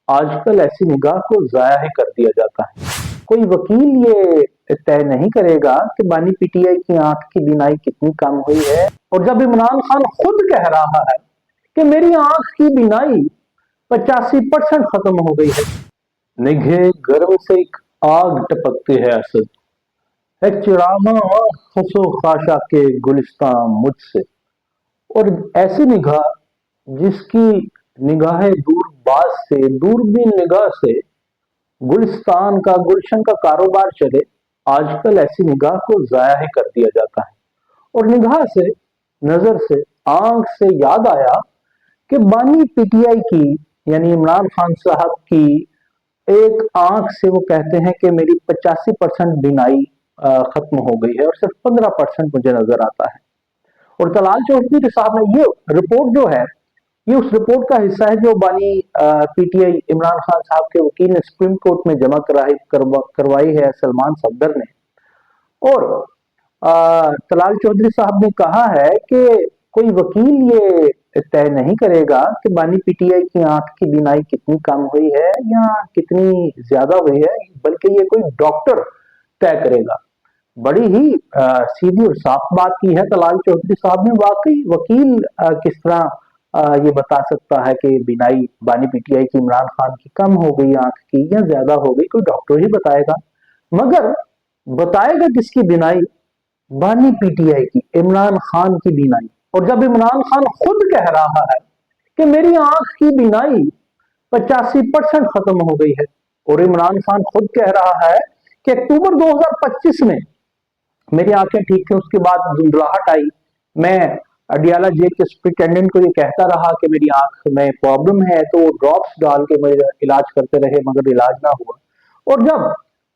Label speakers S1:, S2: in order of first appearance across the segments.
S1: आजकल ऐसी निगाह को जाया ही कर दिया जाता है। कोई वकील ये तय नहीं करेगा कि बानी पीटीआई की आंख की बीनाई कितनी कम हुई है, और जब इमरान खान खुद कह रहा है कि मेरी आंख की बीनाई 85% खत्म हो गई है। निगाह गर्म से एक आग टपकती है असद, है चिरागा और खसो खाशा के गुलिस्तान मुझसे। और ऐसी निगाह जिसकी निगाह दूरबाज से, दूरबीन निगाह से गुलिस्तान का, गुलशन का कारोबार चले, आजकल ऐसी निगाह को जाया ही कर दिया जाता है। और निगाह से, नजर से, आंख से याद आया कि बानी पीटीआई की यानी इमरान खान साहब की एक आंख से वो कहते हैं कि मेरी 85% बीनाई खत्म हो गई है और सिर्फ 15% मुझे नजर आता है। और तलाल चौधरी साहब ने ये रिपोर्ट जो है, ये उस रिपोर्ट का हिस्सा है जो बानी पीटीआई इमरान खान साहब के वकील ने सुप्रीम कोर्ट में जमा करवाई है सलमान सफदर ने। और तलाल चौधरी साहब ने कहा है कि कोई वकील ये तय नहीं करेगा कि बानी पीटीआई की आंख की बीनाई कितनी कम हुई है या कितनी ज्यादा हुई है, बल्कि ये कोई डॉक्टर तय करेगा। बड़ी ही सीधी और साफ बात की है तलाल चौधरी साहब ने। वाकई वकील किस तरह ये बता सकता है कि बीनाई बानी पीटीआई की इमरान खान की कम हो गई आंख की या ज्यादा हो गई, कोई डॉक्टर ही बताएगा। मगर बताएगा किसकी बीनाई? बानी पीटीआई की, इमरान खान की बीनाई। और जब इमरान खान खुद कह रहा है कि मेरी आंख की बीनाई 85% खत्म हो गई है, और इमरान खान खुद कह रहा है कि अक्टूबर 2025 में मेरी आंखें ठीक थी, उसके बाद धुंधलाहट आई, मैं अडियाला जेल के सुपरिटेंडेंट को ये कहता रहा कि मेरी आंख में प्रॉब्लम है, तो ड्रॉप्स डाल के मेरा इलाज करते रहे, मगर इलाज ना हुआ। और जब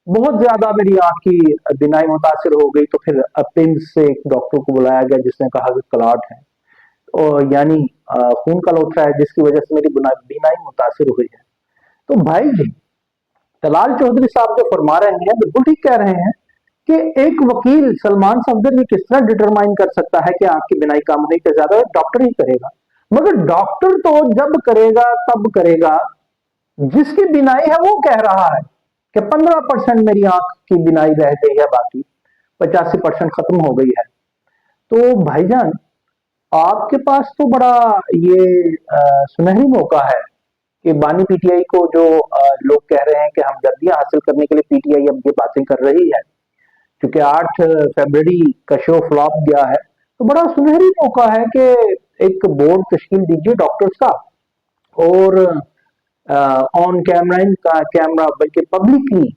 S1: बहुत ज्यादा मेरी आंख की बीनाई मुतासिर हो गई तो फिर पिम्स से एक डॉक्टर को बुलाया गया जिसने कहा कि क्लॉट है, और यानी खून का लोथड़ा है, जिसकी वजह से मेरी बीनाई मुतासिर हुई है। तो भाई जी, तलाल चौधरी साहब जो फरमा रहे हैं बिल्कुल ठीक कह रहे हैं कि एक वकील सलमान सफदर ये किस तरह डिटरमाइन कर सकता है कि आंख की बीनाई कम हुई कि ज्यादा? डॉक्टर ही करेगा। मगर डॉक्टर तो जब करेगा तब करेगा जिसकी बीनाई है वो कह रहा है कि 15% मेरी आंख की बीनाई रह गई है, बाकी 85% खत्म हो गई है। तो भाईजान, आपके पास तो बड़ा ये सुनहरी मौका है कि बानी पीटीआई को जो लोग कह रहे हैं कि हमदर्दियां हासिल करने के लिए पीटीआई अब ये बातें कर रही है, क्योंकि 8 फरवरी का शो फ्लॉप गया है, तो बड़ा सुनहरी मौका है कि एक बोर्ड तश्कील दीजिए डॉक्टर्स का, और ऑन कैमरा बल्कि पब्लिकली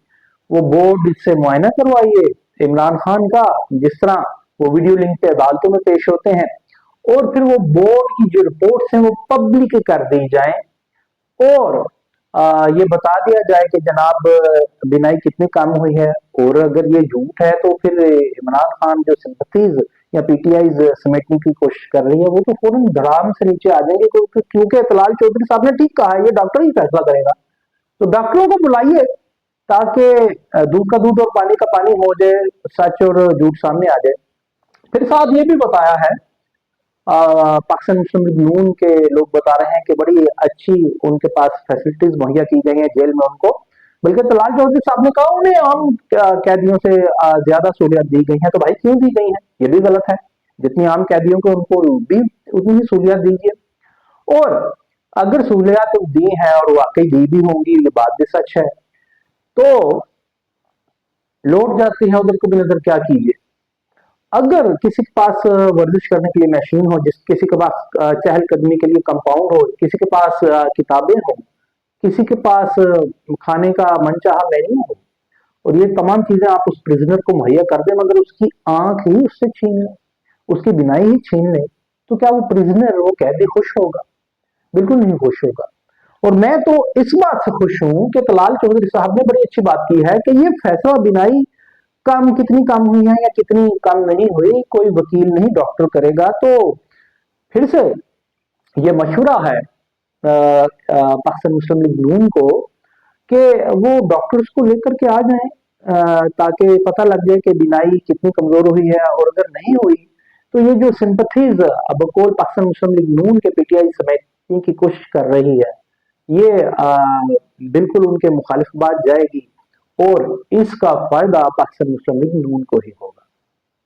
S1: वो बोर्ड से मुआयना करवाइए इमरान खान का, जिस तरह वो वीडियो लिंक पे अदालतों में पेश होते हैं, और फिर वो बोर्ड की जो रिपोर्ट्स हैं वो पब्लिक कर दी जाए, और ये बता दिया जाए कि जनाब बिनाई कितनी कम हुई है। और अगर ये झूठ है तो फिर इमरान खान जो सिंपथीज या पीटीआई समेटने की कोशिश कर रही है वो तो फौरन धड़ाम से नीचे आ जाएंगे, क्योंकि तलाल चौधरी साहब ने ठीक कहा है, ये डॉक्टर ही फैसला करेगा। तो डॉक्टरों को बुलाइए ताकि दूध का दूध और पानी का पानी हो जाए, सच और झूठ सामने आ जाए। फिर साथ ये भी बताया है, पाकिस्तान मुस्लिम लीग नून के लोग बता रहे हैं कि बड़ी अच्छी उनके पास फैसिलिटीज मुहैया की गई हैं जेल में उनको, बल्कि तलाल चौधरी साहब ने कहा उन्हें आम कैदियों से ज्यादा सहूलियत दी गई है। तो भाई क्यों दी गई है? ये भी गलत है। जितनी आम कैदियों को उनको भी उतनी ही सहूलियत दीजिए, और अगर सहूलियत दी है और वाकई दी भी होंगी, ये बात भी सच है, तो लौट जाती है उधर को भी नजर क्या कीजिए। अगर किसी के पास वर्जिश करने के लिए मशीन हो, किसी के पास चहलकदमी के लिए कंपाउंड हो, किसी के पास किताबें हो, किसी के पास खाने का मनचाहा मेन्यू हो, और ये तमाम चीजें आप उस प्रिजनर को मुहैया कर दें, मगर उसकी आंख ही उससे छीन ले, उसकी बिनाई ही छीन ले, तो क्या वो प्रिजनर, वो कैदी खुश होगा? बिल्कुल नहीं खुश होगा। और मैं तो इस बात से खुश हूं कि तलाल चौधरी साहब ने बड़ी अच्छी बात की है कि ये फैसला बिनाई कम कितनी कम हुई है या कितनी कम नहीं हुई कोई वकील नहीं, डॉक्टर करेगा। तो फिर से ये मशवरा है पाकिस्तान मुस्लिम लीग नून को कि वो डॉक्टर्स को लेकर के आ जाएं, ताकि पता लग जाए कि बिनाई कितनी कमजोर हुई है। और अगर नहीं हुई तो ये जो सिंपथीज अब कोल पाकिस्तान मुस्लिम लीग नून के पीटीआई समेटने की कोशिश कर रही है, یہ بالکل ان کے مخالف بات جائے گی اور اس کا فائدہ پاکستان مسلم لیگ نون کو ہی ہوگا۔